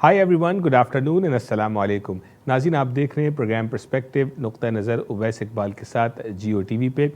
Hi everyone, good afternoon and अस्सलाम वालेकुम। नाज़रीन, आप देख रहे हैं प्रोग्राम पर्सपेक्टिव नुक्ता नज़र ओवैस इकबाल के साथ जियो टीवी पे।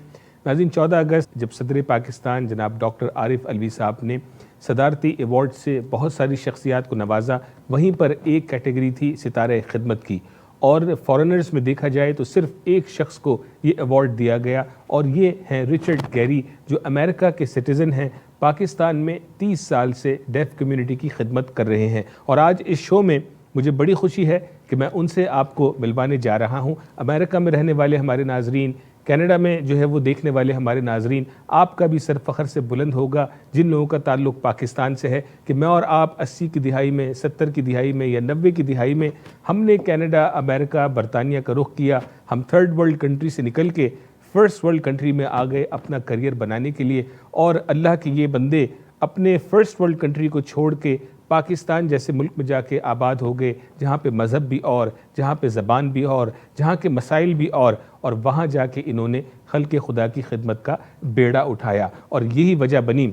नाज़रीन, 14 अगस्त जब सदर पाकिस्तान जनाब डॉक्टर आरिफ अलवी साहब ने सदारती अवार्ड से बहुत सारी शख्सियात को नवाजा, वहीं पर एक कैटेगरी थी सितारा-ए-खिदमत की, और फॉरेनर्स में देखा जाए तो सिर्फ एक शख्स को ये अवार्ड दिया गया, और ये हैं रिचर्ड गैरी, जो अमेरिका के सिटीज़न हैं, पाकिस्तान में 30 साल से डेफ कम्युनिटी की खिदमत कर रहे हैं। और आज इस शो में मुझे बड़ी खुशी है कि मैं उनसे आपको मिलवाने जा रहा हूं। अमेरिका में रहने वाले हमारे नाजरीन, कनाडा में जो है वो देखने वाले हमारे नाजरीन, आपका भी सर फ़ख्र से बुलंद होगा जिन लोगों का ताल्लुक़ पाकिस्तान से है कि मैं और आप 80 की दिहाई में, 70 की दिहाई में या 90 की दिहाई में हमने कनाडा, अमेरिका, बरतानिया का रुख किया। हम थर्ड वर्ल्ड कंट्री से निकल के फ़र्स्ट वर्ल्ड कंट्री में आ गए अपना करियर बनाने के लिए, और अल्लाह के ये बंदे अपने फ़र्स्ट वर्ल्ड कंट्री को छोड़ के पाकिस्तान जैसे मुल्क में जाके आबाद हो गए, जहाँ पे मज़हब भी और, जहाँ पे ज़बान भी और, जहाँ के मसाइल भी और वहाँ जाके इन्होंने खल्क़े खुदा की खिदमत का बेड़ा उठाया। और यही वजह बनी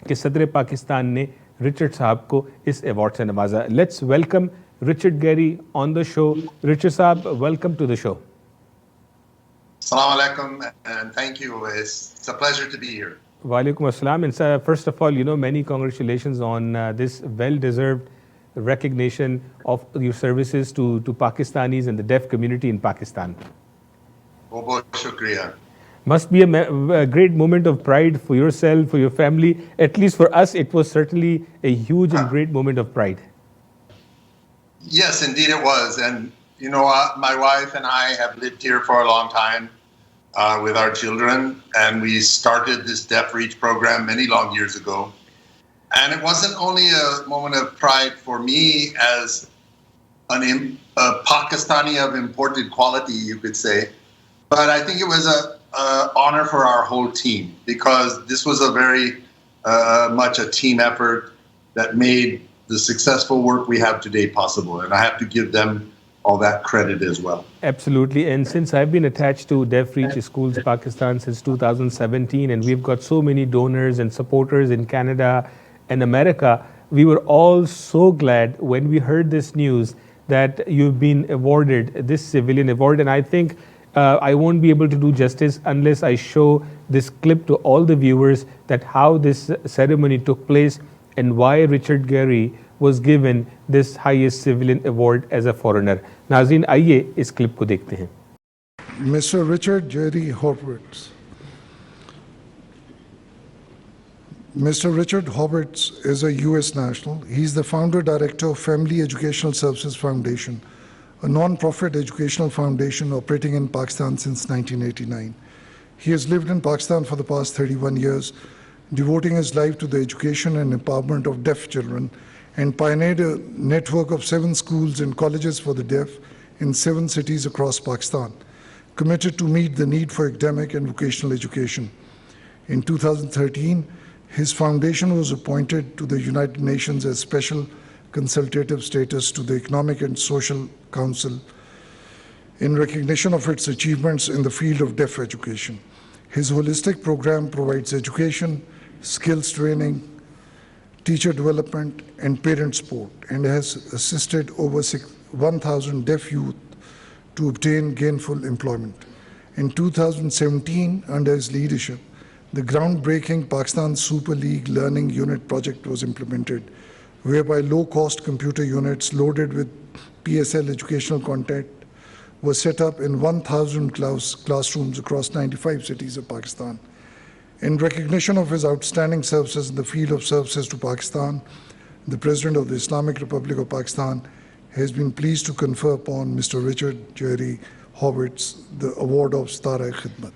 कि सदर पाकिस्तान ने रिचर्ड साहब को इस अवार्ड से नवाजा। Let's welcome Richard Gary on the show. Richard साहब, welcome to the show. Assalamu alaikum and thank you, Ovais. It's a pleasure to be here. Walaikum assalam. And first of all, many congratulations on this well-deserved recognition of your services to Pakistanis and the deaf community in Pakistan. Bahut shukriya. Must be a great moment of pride for yourself, for your family. At least for us, it was certainly a huge and great moment of pride. Yes, indeed it was. And my wife and I have lived here for a long time with our children, and we started this Deaf Reach program many long years ago. And it wasn't only a moment of pride for me as a Pakistani of imported quality, you could say, but I think it was a honor for our whole team, because this was a very much a team effort that made the successful work we have today possible, and I have to give them all that credit as well. Absolutely. And since I've been attached to Deaf Reach Schools Pakistan since 2017, and we've got so many donors and supporters in Canada and America, we were all so glad when we heard this news that you've been awarded this civilian award. And I think I won't be able to do justice unless I show this clip to all the viewers, that how this ceremony took place and why Richard Geary was given this highest civilian award as a foreigner. नाज़रीन, आइए इस clip को देखते हैं। Mr. Richard Geary Horwitz. Mr. Richard Horwitz is a U.S. national. He's the founder director of Family Educational Services Foundation, a non-profit educational foundation operating in Pakistan since 1989. He has lived in Pakistan for the past 31 years, devoting his life to the education and empowerment of deaf children, and pioneered a network of 7 schools and colleges for the deaf in 7 cities across Pakistan, committed to meet the need for academic and vocational education. In 2013, his foundation was appointed to the United Nations as special consultative status to the Economic and Social Council in recognition of its achievements in the field of deaf education. His holistic program provides education, skills training, teacher development, and parent support, and has assisted over 1,000 deaf youth to obtain gainful employment. In 2017, under his leadership, the groundbreaking Pakistan Super League Learning Unit project was implemented, whereby low-cost computer units loaded with PSL educational content were set up in 1,000 classrooms across 95 cities of Pakistan. In recognition of his outstanding services in the field of services to Pakistan, the President of the Islamic Republic of Pakistan has been pleased to confer upon Mr. Richard Geary Horwitz the award of Sitara-e-Khidmat.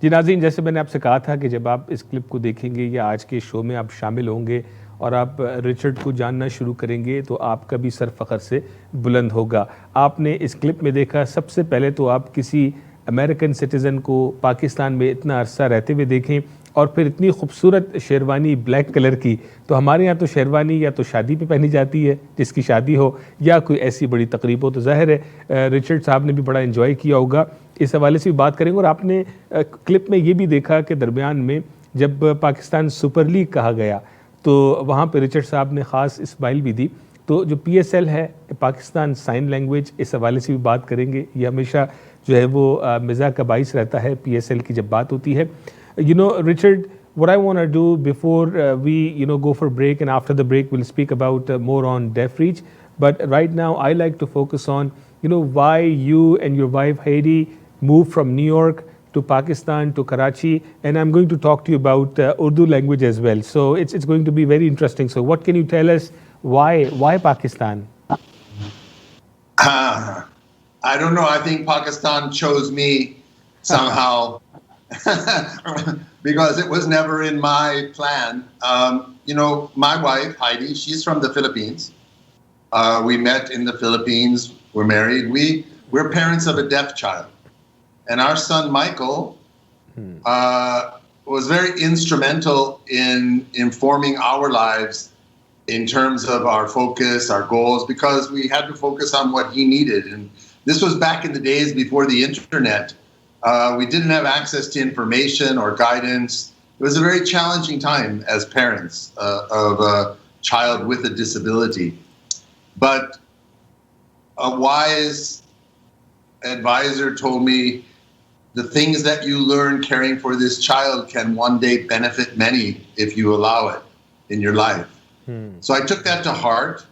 जी नाज़रीन, जैसे मैंने आपसे कहा था कि जब आप इस क्लिप को देखेंगे या आज के शो में आप शामिल होंगे और आप रिचर्ड को जानना शुरू करेंगे तो आपका भी सर फ़ख्र से बुलंद होगा। आपने इस क्लिप में देखा, सबसे पहले तो आप किसी अमेरिकन सिटीज़न को पाकिस्तान में इतना अरसा रहते हुए देखें, और फिर इतनी खूबसूरत शेरवानी ब्लैक कलर की, तो हमारे यहाँ तो शेरवानी या तो शादी पे पहनी जाती है जिसकी शादी हो, या कोई ऐसी बड़ी तकरीब हो। तो ज़ाहिर है रिचर्ड साहब ने भी बड़ा एंजॉय किया होगा, इस हवाले से भी बात करेंगे। और आपने क्लिप में ये भी देखा कि दरमियान में जब पाकिस्तान सुपर लीग कहा गया तो वहाँ पे रिचर्ड साहब ने ख़ास स्माइल भी दी। तो जो PSL है, पाकिस्तान साइन लैंग्वेज, इस हवाले से भी बात करेंगे। ये हमेशा जो है वो मज़ा का बाइस रहता है PSL की जब बात होती है। Richard, what I want to do before we go for break, and after the break we'll speak about more on deaf reach. But right now I like to focus on why you and your wife Heidi moved from New York to Pakistan to Karachi, and I'm going to talk to you about Urdu language as well. So it's going to be very interesting. So what can you tell us? Why Pakistan? I don't know. I think Pakistan chose me somehow because it was never in my plan. My wife, Heidi, she's from the Philippines. We met in the Philippines. We're married. We're parents of a deaf child. And our son, Michael, was very instrumental in informing our lives in terms of our focus, our goals, because we had to focus on what he needed. And this was back in the days before the internet. We didn't have access to information or guidance. It was a very challenging time as parents of a child with a disability. But a wise advisor told me the things that you learn caring for this child can one day benefit many if you allow it in your life. So I took that to heart.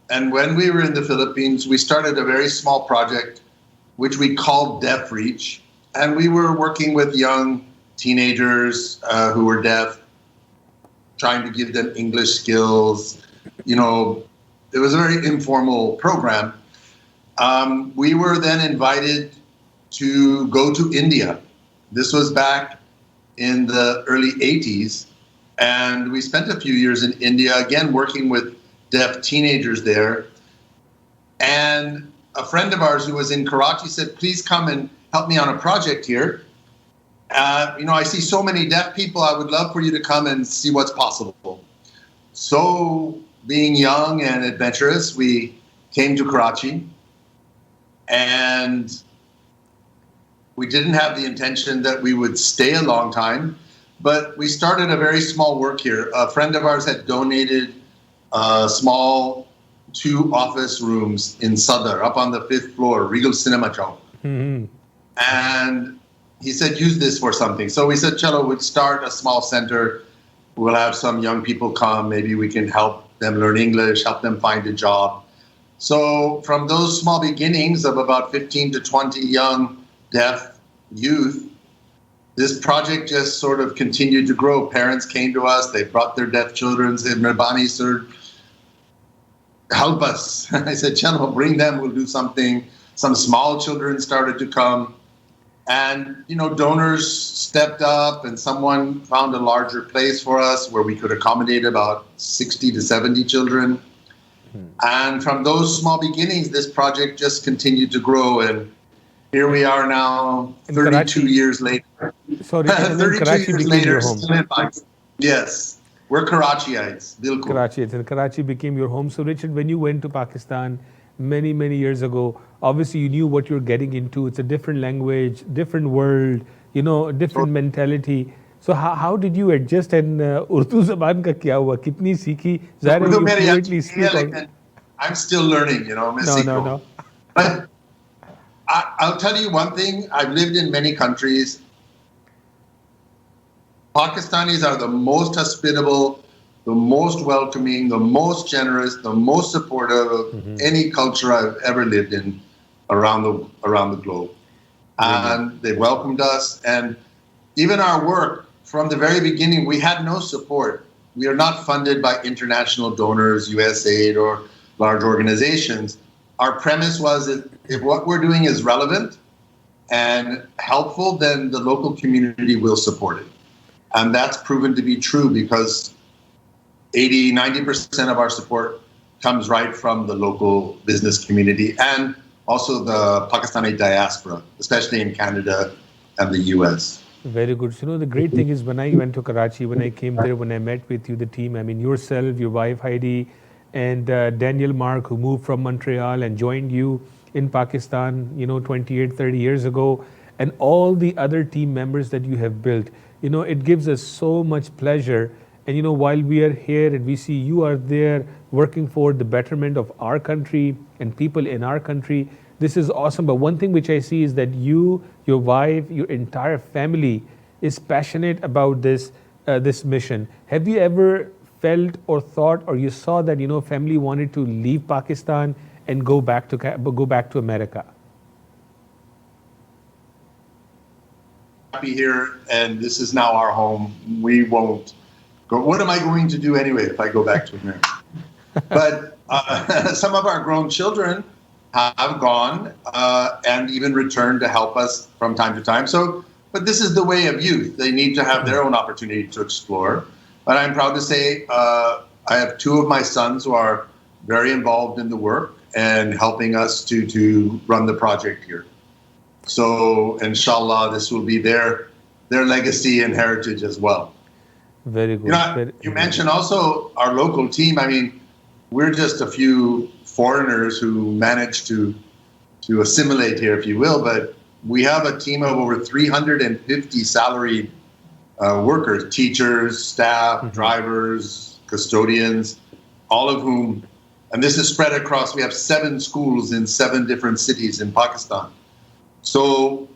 And when we were in the Philippines, we started a very small project, which we called Deaf Reach. And we were working with young teenagers who were deaf, trying to give them English skills. It was a very informal program. We were then invited to go to India. This was back in the early 80s. And we spent a few years in India, again, working with deaf teenagers there. And a friend of ours who was in Karachi said, please come and help me on a project here. I see so many deaf people. I would love for you to come and see what's possible. So being young and adventurous, we came to Karachi. And we didn't have the intention that we would stay a long time. But we started a very small work here. A friend of ours had donated small 2 office rooms in Sadr, up on the 5th floor, Regal Cinema Chowk. And he said, use this for something. So we said, Chalo, we'd start a small center. We'll have some young people come. Maybe we can help them learn English, help them find a job. So from those small beginnings of about 15 to 20 young deaf youth, this project just sort of continued to grow. Parents came to us. They brought their deaf children. Said, Mirbani, sir, help us. I said, Chalo, bring them. We'll do something. Some small children started to come. And, donors stepped up and someone found a larger place for us where we could accommodate about 60 to 70 children. And from those small beginnings, this project just continued to grow. And here we are now, 32 years later. Sorry, 32 Karachi years later, your home. Still in Pakistan. Yes, we're Karachiites. Bilkul. Karachi, and Karachi became your home. So Richard, when you went to Pakistan many, many years ago, obviously you knew what you're getting into. It's a different language, different world, different mentality. So how did you adjust? And Urdu zaban ka kya hua? Kitni seekhi? Zahir hai, you fluently speak. I'm still learning, No. But I'll tell you one thing. I've lived in many countries. Pakistanis are the most hospitable, the most welcoming, the most generous, the most supportive of any culture I've ever lived in around the globe. And they welcomed us. And even our work, from the very beginning, we had no support. We are not funded by international donors, USAID, or large organizations. Our premise was that if what we're doing is relevant and helpful, then the local community will support it. And that's proven to be true because 90% of our support comes right from the local business community and also the Pakistani diaspora, especially in Canada and the US. Very good. So, the great thing is when I went to Karachi, when I came there, when I met with you, the team, I mean, yourself, your wife Heidi, and Daniel Mark, who moved from Montreal and joined you in Pakistan, 28, 30 years ago, and all the other team members that you have built. It gives us so much pleasure. And, while we are here and we see you are there working for the betterment of our country and people in our country, this is awesome. But one thing which I see is that you, your wife, your entire family is passionate about this mission. Have you ever felt or thought, or you saw that family wanted to leave Pakistan and go back to America? Happy here, and this is now our home. We won't go. What am I going to do anyway if I go back to America? But some of our grown children have gone and even returned to help us from time to time. But this is the way of youth. They need to have their own opportunity to explore. But I'm proud to say I have two of my sons who are very involved in the work and helping us to run the project here. So, inshallah, this will be their legacy and heritage as well. Very good. You mentioned also our local team. I mean, we're just a few foreigners who managed to assimilate here, if you will, but we have a team of over 350 salaried workers, teachers, staff, drivers, custodians, all of whom, and this is spread across, we have 7 schools in 7 different cities in Pakistan. So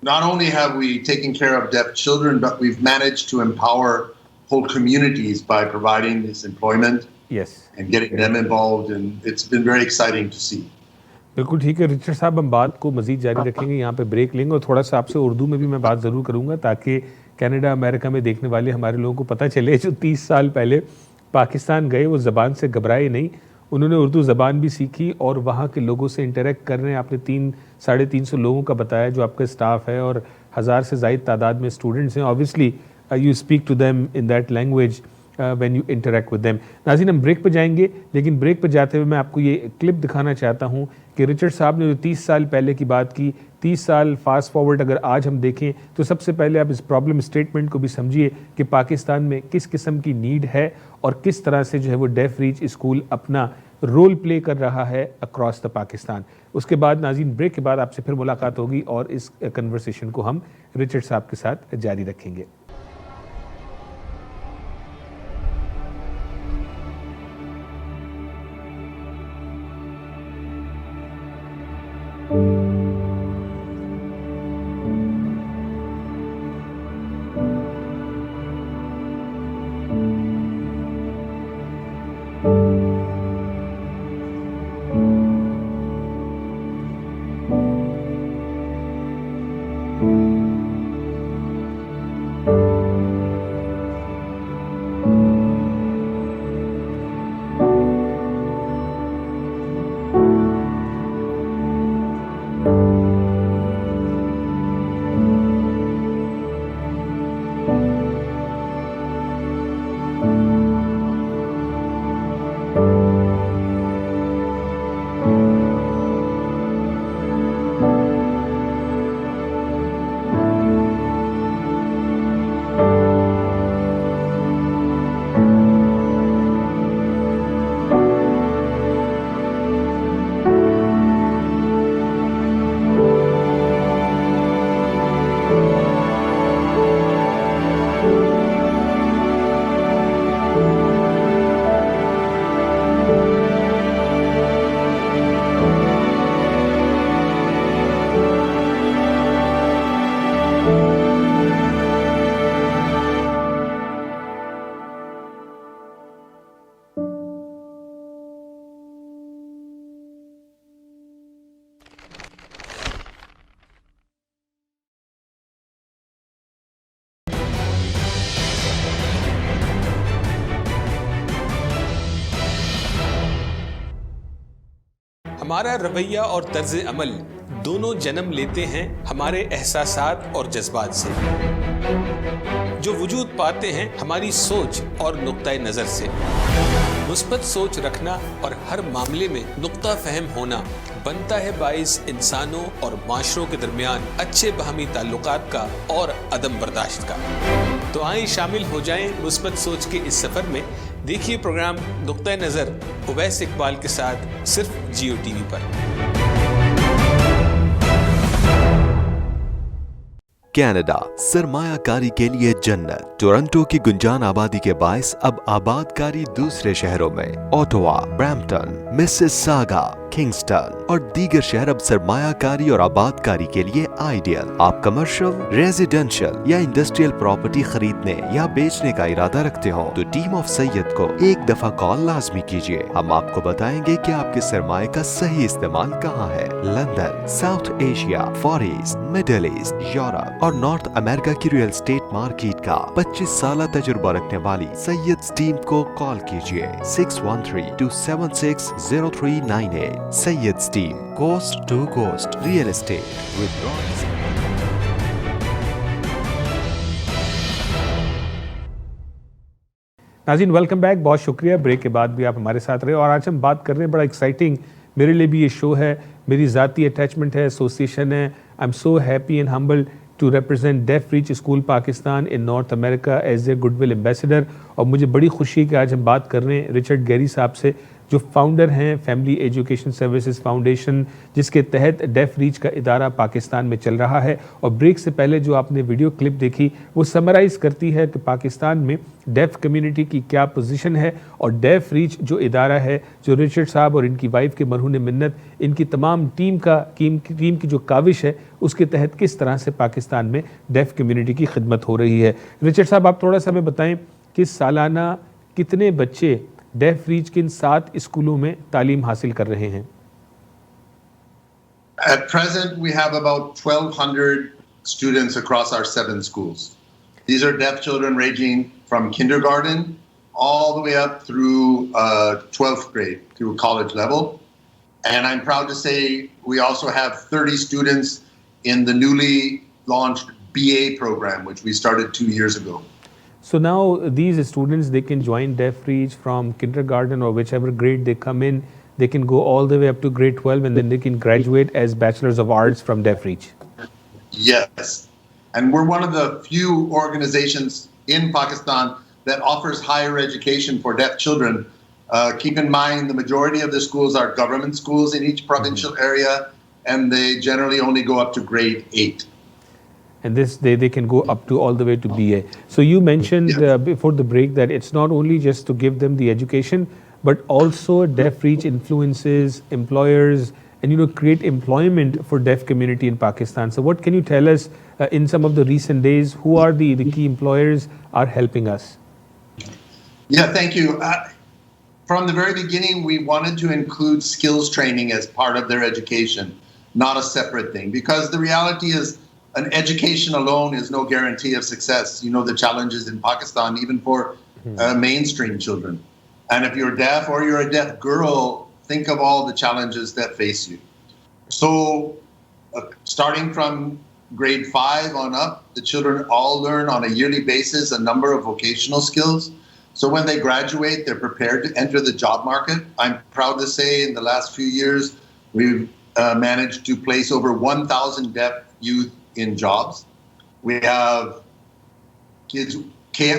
not only have we taken care of deaf children, but we've managed to empower whole communities by providing this employment. Yes. And getting them involved, and it's been very exciting to see. बिल्कुल ठीक है Richard साहब, हम बात को मज़ीद जारी रखेंगे, यहाँ पे ब्रेक लेंगे और थोड़ा सा आपसे उर्दू में भी मैं बात ज़रूर करूँगा ताकि कनाडा अमेरिका में देखने वाले हमारे लोगों को पता चले जो 30 साल पहले पाकिस्तान गए वो ज़बान से घबराए नहीं, उन्होंने उर्दू ज़बान भी सीखी और वहाँ के लोगों से इंटरेक्ट कर रहे हैं। आपने 300-350 लोगों का बताया जो आपका स्टाफ है और 1000 से ज़ायद तादाद में स्टूडेंट्स हैं। Obviously you speak to them in that language when you interact with them. नाज़रीन, हम ब्रेक पर जाएंगे, लेकिन ब्रेक पर जाते हुए मैं आपको ये क्लिप दिखाना चाहता हूँ कि रिचर्ड साहब ने जो 30 साल पहले की बात की, 30 साल फास्ट फॉरवर्ड अगर आज हम देखें तो सबसे पहले आप इस प्रॉब्लम स्टेटमेंट को भी समझिए कि पाकिस्तान में किस किस्म की नीड है और किस तरह से जो है वो डेफ रीच स्कूल अपना रोल प्ले कर रहा है अक्रॉस द पाकिस्तान। उसके बाद नाज़रीन ब्रेक के बाद आपसे फिर मुलाकात होगी और इस कन्वर्सेशन को हम रिचर्ड साहब के साथ जारी रखेंगे। हमारा रवैया और तर्ज अमल दोनों जन्म लेते हैं हमारे एहसासात और जज्बात से, जो वजूद पाते हैं हमारी सोच और नुक्ता नज़र से। मुस्बत सोच रखना और हर मामले में नुक्ता फहम होना बनता है बाइस इंसानों और माशरों के दरमियान अच्छे बाहमी ताल्लुकात का और अदम बर्दाश्त का। तो आइए शामिल हो जाएं मुस्बत सोच के इस सफर में। देखिए प्रोग्राम नुक्ता नज़र उवैस इकबाल के साथ सिर्फ जियो टीवी पर। कनाडा सरमायाकारी के लिए जन्नत। टोरंटो की गुंजान आबादी के बायस अब आबादकारी दूसरे शहरों में ओटावा, ब्रैम्पटन, मिसिसागा, किंगस्टन और दीगर शहर अब सरमायाकारी और आबादकारी के लिए आइडियल। आप कमर्शियल, रेजिडेंशियल या इंडस्ट्रियल प्रॉपर्टी खरीदने या बेचने का इरादा रखते हो तो टीम ऑफ सैयद को एक दफा कॉल लाजमी कीजिए। हम आपको बताएंगे कि आपके सरमाए का सही इस्तेमाल कहाँ है। London, south Asia, for east, middle east, Europe और नॉर्थ अमेरिका की रियल एस्टेट मार्केट का 25 साल तजुर्बा रखने वाली सैयद टीम को कॉल कीजिए 613-276-0398। Syed team, coast to coast real estate with royals. Nazreen welcome back, बहुत शुक्रिया। ब्रेक के बाद भी आप हमारे साथ रहे और आज हम बात कर रहे हैं बड़ा एक्साइटिंग, मेरे लिए भी ये शो है, मेरी ज़ाती अटैचमेंट है, एसोसिएशन है। I am so happy and humble to represent deaf reach school Pakistan in North America as a goodwill ambassador. और मुझे बड़ी खुशी है कि आज हम बात कर रहे हैं रिचर्ड गैरी साहब से, जो फाउंडर हैं फैमिली एजुकेशन सर्विसेज फाउंडेशन, जिसके तहत डेफ रीच का इदारा पाकिस्तान में चल रहा है। और ब्रेक से पहले जो आपने वीडियो क्लिप देखी वो समराइज़ करती है कि पाकिस्तान में डेफ कम्युनिटी की क्या पोजीशन है और डेफ रीच जो इदारा है, जो रिचर्ड साहब और इनकी वाइफ के मरहून मिन्नत, इनकी तमाम टीम की जो काविश है उसके तहत किस तरह से पाकिस्तान में डेफ कम्युनिटी की खिदमत हो रही है। रिचर्ड साहब, आप थोड़ा सा हमें बताएं कि सालाना कितने बच्चे डेफ रीच के इन 7 स्कूलों में तालीम हासिल कर रहे हैं? At present, we have about 1,200 students across our 7 schools. These are deaf children ranging from kindergarten all the way up through 12th grade, through college level. And I'm proud to say we also have 30 students in the newly launched BA program, which we started 2 years ago. So now these students, they can join Deaf Reach from kindergarten or whichever grade they come in. They can go all the way up to grade 12 and then they can graduate as Bachelors of Arts from Deaf Reach. Yes. And we're one of the few organizations in Pakistan that offers higher education for deaf children. Keep in mind, the majority of the schools are government schools in each provincial area, and they generally only go up to grade 8. And this they can go up to all the way to BA. So you mentioned before the break that it's not only just to give them the education, but also Deaf Reach influences employers and create employment for deaf community in Pakistan. So what can you tell us in some of the recent days, who are the key employers are helping us? Yeah, thank you. From the very beginning, we wanted to include skills training as part of their education, not a separate thing, because the reality is an education alone is no guarantee of success. You know the challenges in Pakistan, even for mainstream children. And if you're deaf or you're a deaf girl, think of all the challenges that face you. So starting from grade 5 on up, the children all learn on a yearly basis a number of vocational skills. So when they graduate, they're prepared to enter the job market. I'm proud to say in the last few years, we've managed to place over 1,000 deaf youth in jobs. We have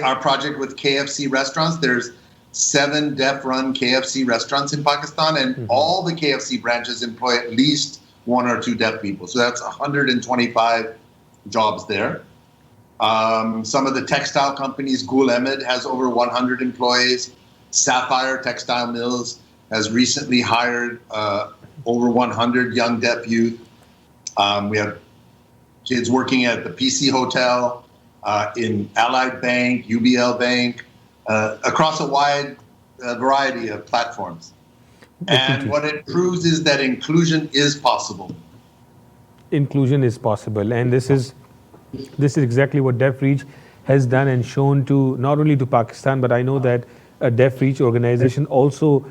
our project with KFC restaurants. There's 7 deaf-run KFC restaurants in Pakistan, and all the KFC branches employ at least 1 or 2 deaf people. So that's 125 jobs there. Some of the textile companies, Gul Ahmed has over 100 employees. Sapphire Textile Mills has recently hired over 100 young deaf youth. We have kids working at the PC Hotel, in Allied Bank, UBL Bank, across a wide variety of platforms. And what it proves is that inclusion is possible. Inclusion is possible, and this is exactly what Deaf Reach has done and shown to not only to Pakistan, but I know that Deaf Reach organization also,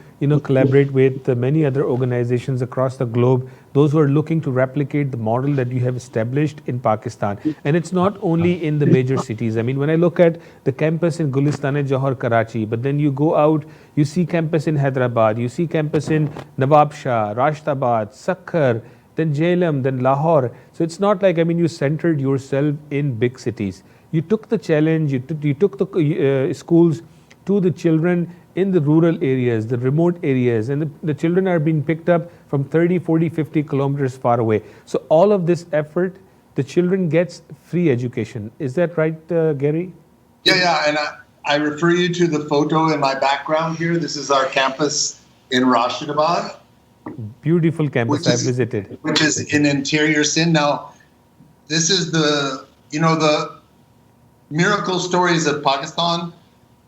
collaborate with many other organizations across the globe, those who are looking to replicate the model that you have established in Pakistan. And it's not only in the major cities. I mean, when I look at the campus in Gulistan-e-Johar, Karachi, but then you go out, you see campus in Hyderabad, you see campus in Nawab Shah, Rashtabad, Sakkar, then Jhelum, then Lahore. So it's not like, you centered yourself in big cities. You took the challenge, you took the schools to the children in the rural areas, the remote areas, and the children are being picked up from 30, 40, 50 kilometers far away. So all of this effort, the children gets free education. Is that right, Geary? Yeah, and I refer you to the photo in my background here. This is our campus in Rashidabad. Beautiful campus, I visited. Which is in interior Sindh. Now, this is the miracle stories of Pakistan.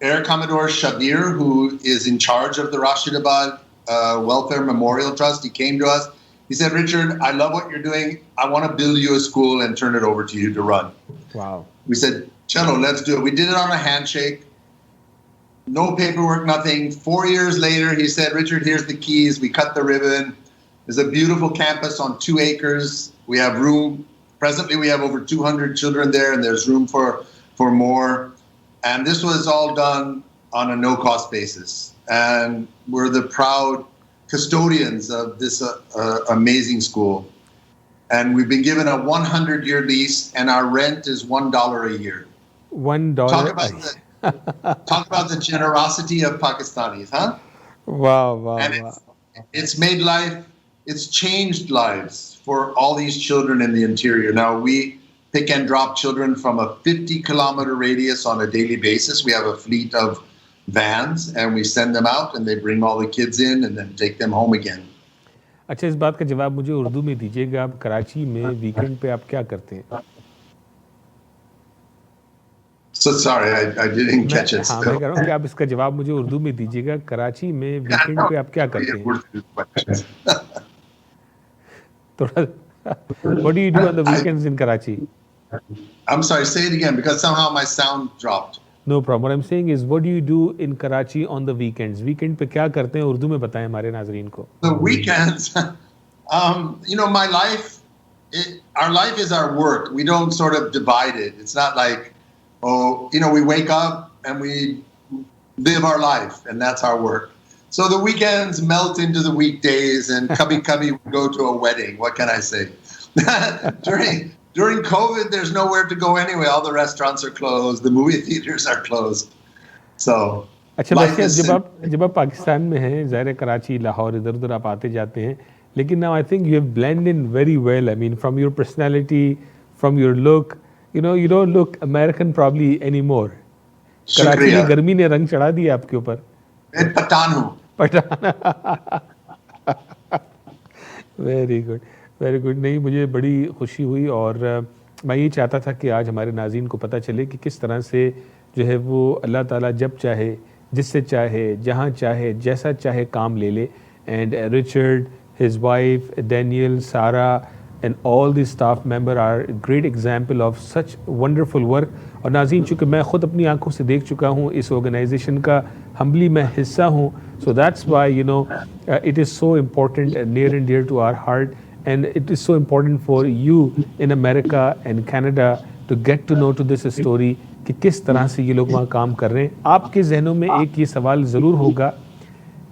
Air Commodore Shabir, who is in charge of the Rashidabad Welfare Memorial Trust, he came to us. He said, Richard, I love what you're doing. I want to build you a school and turn it over to you to run. Wow. We said, Chalo, let's do it. We did it on a handshake. No paperwork, nothing. 4 years later, he said, Richard, here's the keys. We cut the ribbon. There's a beautiful campus on 2 acres. We have room. Presently, we have over 200 children there, and there's room for more. And this was all done on a no-cost basis. And we're the proud custodians of this amazing school. And we've been given a 100-year lease, and our rent is $1 a year. $1. Talk about the generosity of Pakistanis, huh? Wow. And it's made life, it's changed lives for all these children in the interior. Now, we pick and drop children from a 50-kilometer radius on a daily basis. We have a fleet of vans, and we send them out, and they bring all the kids in and then take them home again. अच्छा, इस बात का जवाब मुझे उर्दू में दीजिएगा. आप कराची में वीकेंड पे आप क्या करते हैं? So sorry, I didn't catch it. हाँ, मैं कह रहा हूँ कि आप इसका जवाब मुझे उर्दू में दीजिएगा. कराची में वीकेंड पे आप क्या करते हैं? थोड़ा What do you do on the weekends in Karachi? I'm sorry, say it again, because somehow my sound dropped. No problem. What I'm saying is, what do you do in Karachi on the weekends? Weekend पे क्या करते हैं? उर्दू में बताएं हमारे नाज़रीन को. The weekends, my life, our life is our work. We don't sort of divide it. It's not like, we wake up and we live our life, and that's our work. So the weekends melt into the weekdays, and kabhi we go to a wedding. What can I say? During COVID, there's nowhere to go anyway. All the restaurants are closed. The movie theaters are closed. So, अच्छा, वैसे जब आप पाकिस्तान में हैं, ज़ाहिर कराची, लाहौर, इधर-उधर आप आते जाते हैं, लेकिन now I think you have blended in very well. I mean, from your personality, from your look, you don't look American probably anymore. Karachi की गर्मी ने रंग चढ़ा दिया आपके ऊपर. मैं पठान हूँ. Very good. नहीं, मुझे बड़ी खुशी हुई, और मैं ये चाहता था कि आज हमारे नाज़रीन को पता चले कि किस तरह से जो है वो अल्लाह ताला जब चाहे, जिससे चाहे, जहाँ चाहे, जैसा चाहे काम ले ले. And Richard, his wife, Daniel, सारा and all the staff member are a great example of such wonderful work. और नाज़रीन, चूँकि मैं ख़ुद अपनी आंखों से देख चुका हूँ इस ऑर्गेनाइजेशन का, humbly मैं हिस्सा हूँ, so that's why it is so important and near and dear to our heart, and it is so important for you in America and Canada to get to know to this story कि किस तरह से ये लोग वहाँ काम कर रहे हैं. आपके जहनों में एक ये सवाल ज़रूर होगा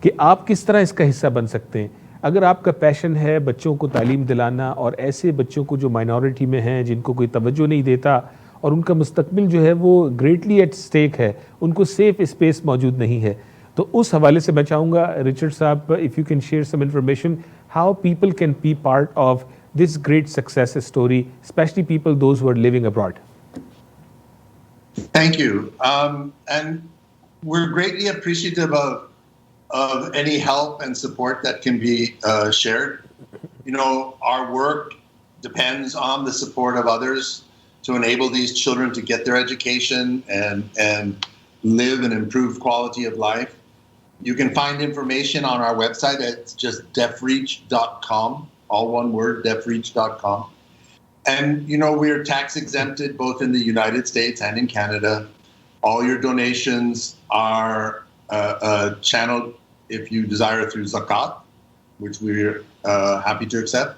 कि आप किस तरह इसका हिस्सा बन सकते हैं. अगर आपका पैशन है बच्चों को तालीम दिलाना, और ऐसे बच्चों को जो माइनॉरिटी में हैं, जिनको कोई तवज्जो नहीं देता, और उनका मुस्तकबिल जो है वो ग्रेटली एट स्टेक है, उनको सेफ स्पेस मौजूद नहीं है, तो उस हवाले से मैं चाहूँगा रिचर्ड साहब, if you can share some information how people can be part of this great success story, specially people those who are living abroad. Thank you. And we're greatly appreciative of any help and support that can be shared. Our work depends on the support of others to enable these children to get their education and live an improved quality of life. You can find information on our website. It's just deafreach.com, all one word, deafreach.com. And, we're tax exempted both in the United States and in Canada. All your donations are channel if you desire through zakat, which we're happy to accept,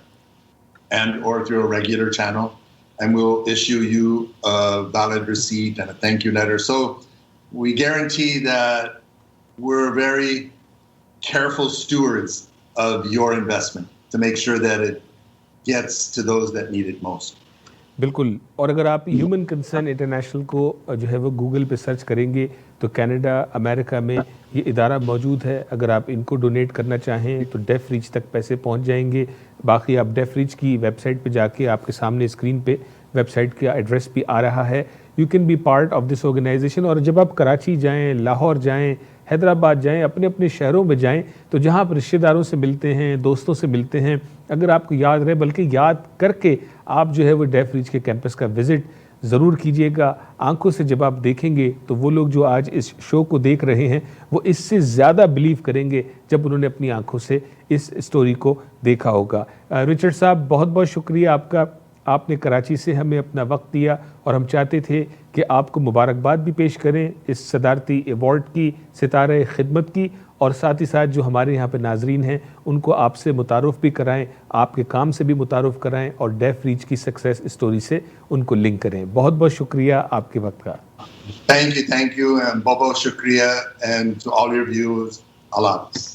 and or through a regular channel, and we'll issue you a valid receipt and a thank you letter. So we guarantee that we're very careful stewards of your investment to make sure that it gets to those that need it most. बिल्कुल. और अगर आप human concern international को जो है वो Google पे search करेंगे तो कनाडा, अमेरिका में ये इदारा मौजूद है. अगर आप इनको डोनेट करना चाहें तो डेफ रीच तक पैसे पहुंच जाएंगे. बाकी आप डेफ रीच की वेबसाइट पे जाके आपके सामने स्क्रीन पे वेबसाइट का एड्रेस भी आ रहा है. You can be part of this organisation. और जब आप कराची जाएँ, लाहौर जाएँ, हैदराबाद जाएं, अपने अपने शहरों में जाएं, तो जहां आप रिश्तेदारों से मिलते हैं, दोस्तों से मिलते हैं, अगर आपको याद रहे, बल्कि याद करके आप जो है वो डेफ रीच के कैंपस का विज़िट ज़रूर कीजिएगा. आंखों से जब आप देखेंगे तो वो लोग जो आज इस शो को देख रहे हैं वो इससे ज़्यादा बिलीव करेंगे जब उन्होंने अपनी आंखों से इस स्टोरी को देखा होगा. रिचर्ड साहब, बहुत बहुत शुक्रिया आपका. आपने कराची से हमें अपना वक्त दिया और हम चाहते थे कि आपको मुबारकबाद भी पेश करें इस सदारती अवार्ड की, सितारा-ए-खिदमत की, और साथ ही साथ जो हमारे यहाँ पे नाजरीन हैं उनको आपसे मुतारुफ़ भी कराएं, आपके काम से भी मुतारुफ़ कराएं और डेफ रीच की सक्सेस स्टोरी से उनको लिंक करें. बहुत बहुत शुक्रिया आपके वक्त का. थैंक यू एंड बहुत बहुत शुक्रिया and to all your viewers. Allah हाफ़िज़.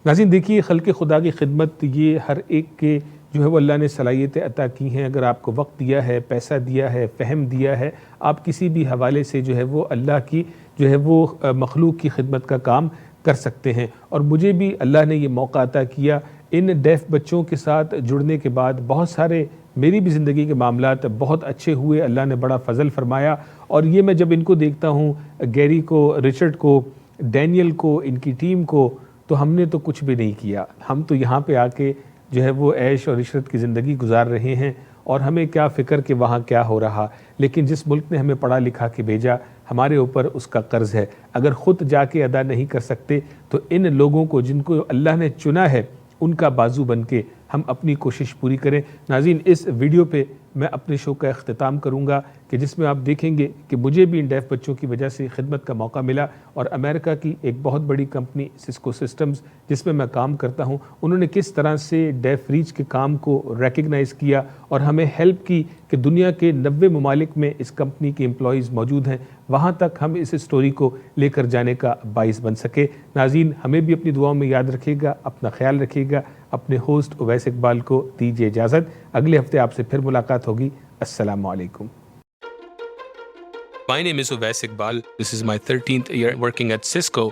नाज़रीन, देखिए, खल्क़ खुदा की खिदमत ये हर एक के जो है वो अल्लाह ने सलाहियतें अता की हैं. अगर आपको वक्त दिया है, पैसा दिया है, फ़हम दिया है, आप किसी भी हवाले से जो है वो अल्लाह की जो है वो मखलूक की खिदमत का काम कर सकते हैं. और मुझे भी अल्लाह ने ये मौका अता किया. इन डेफ बच्चों के साथ जुड़ने के बाद बहुत सारे मेरी भी ज़िंदगी के मामलात बहुत अच्छे हुए. अल्लाह ने बड़ा फ़ज़ल फरमाया. और ये मैं जब इनको देखता हूँ, गैरी को, रिचर्ड को, डैनियल को, इनकी टीम को, तो हमने तो कुछ भी नहीं किया. हम तो यहाँ पे आके जो है वो ऐश और इशरत की ज़िंदगी गुजार रहे हैं और हमें क्या फ़िक्र कि वहाँ क्या हो रहा. लेकिन जिस मुल्क ने हमें पढ़ा लिखा के भेजा, हमारे ऊपर उसका कर्ज़ है. अगर ख़ुद जाके अदा नहीं कर सकते तो इन लोगों को जिनको अल्लाह ने चुना है उनका बाजू बन के हम अपनी कोशिश पूरी करें. नाज़रीन, इस वीडियो पे मैं अपने शो का अख्तिताम करूँगा कि जिसमें आप देखेंगे कि मुझे भी इन डेफ बच्चों की वजह से खिदमत का मौका मिला और अमेरिका की एक बहुत बड़ी कंपनी सिस्को सिस्टम्स जिसमें मैं काम करता हूँ, उन्होंने किस तरह से डेफ रीच के काम को रिकग्नाइज़ किया और हमें हेल्प की कि दुनिया के 90 ममालिक में इस कंपनी के एम्प्लॉइज़ मौजूद हैं. वहाँ तक हम इस स्टोरी को लेकर जाने का बाइस बन सके. नाज़रीन, हमें भी अपनी दुआओं में याद रखिएगा, अपना ख्याल रखिएगा. अपने होस्ट उवैस इकबाल को दीजिए इजाज़त. अगले हफ्ते आपसे फिर मुलाकात होगी. अस्सलामु अलैकुम. My name is Ovais Iqbal. This is my 13th year working at Cisco.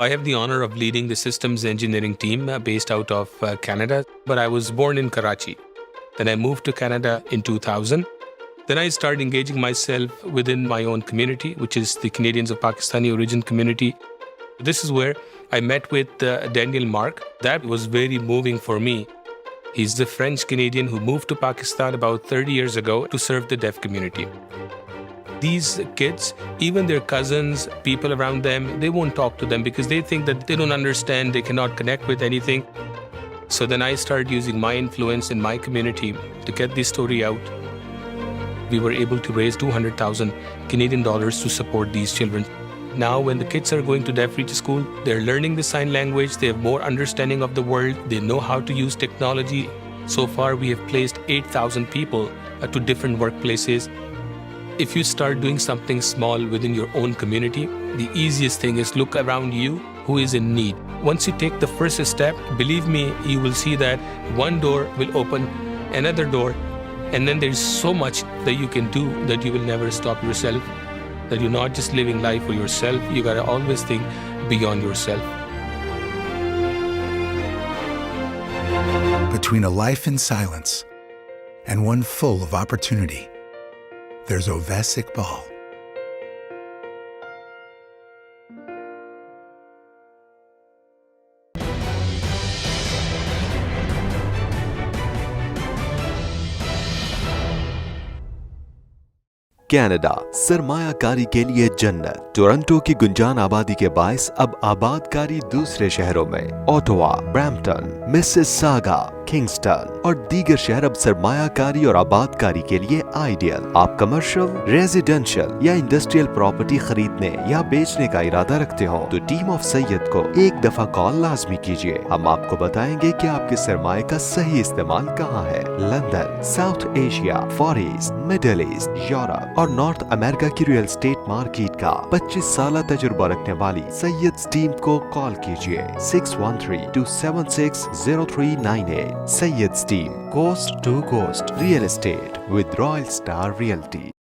I have the honor of leading the systems engineering team based out of Canada, but I was born in Karachi. Then I moved to Canada in 2000. Then I started engaging myself within my own community, which is the Canadians of Pakistani origin community. This is where I met with Daniel Mark. That was very moving for me. He's the French Canadian who moved to Pakistan about 30 years ago to serve the deaf community. These kids, even their cousins, people around them, they won't talk to them because they think that they don't understand, they cannot connect with anything. So then I started using my influence in my community to get this story out. We were able to raise 200,000 Canadian dollars to support these children. Now when the kids are going to deaf reach school, they're learning the sign language, they have more understanding of the world, they know how to use technology. So far we have placed 8,000 people to different workplaces. If you start doing something small within your own community, the easiest thing is look around you who is in need. Once you take the first step, believe me, you will see that one door will open another door, and then there's so much that you can do that you will never stop yourself, that you're not just living life for yourself, you gotta always think beyond yourself. Between a life in silence and one full of opportunity, there's Ovais Iqbal. Canada, सरमायाकारी के लिए जन्नत. Toronto की गुंजान आबादी के बायस अब आबादकारी दूसरे शहरों में. ओटावा, ब्रैम्पटन, मिसिसागा, किंगस्टन और दीगर शहर अब सरमायाकारी और आबादकारी के लिए आइडियल। आप कमर्शियल, रेजिडेंशियल या इंडस्ट्रियल प्रॉपर्टी खरीदने या बेचने का इरादा रखते हो तो टीम ऑफ सैयद को एक दफा कॉल लाजमी कीजिए। हम आपको बताएंगे कि आपके सरमाए का सही इस्तेमाल कहाँ है। London, south Asia, for east, middle east, Europe और नॉर्थ अमेरिका की रियल एस्टेट मार्केट का 25 साल तजुर्बा रखने वाली सैयद टीम को कॉल कीजिए 613-276-0398। Syed team, coast to coast real estate with royal star realty.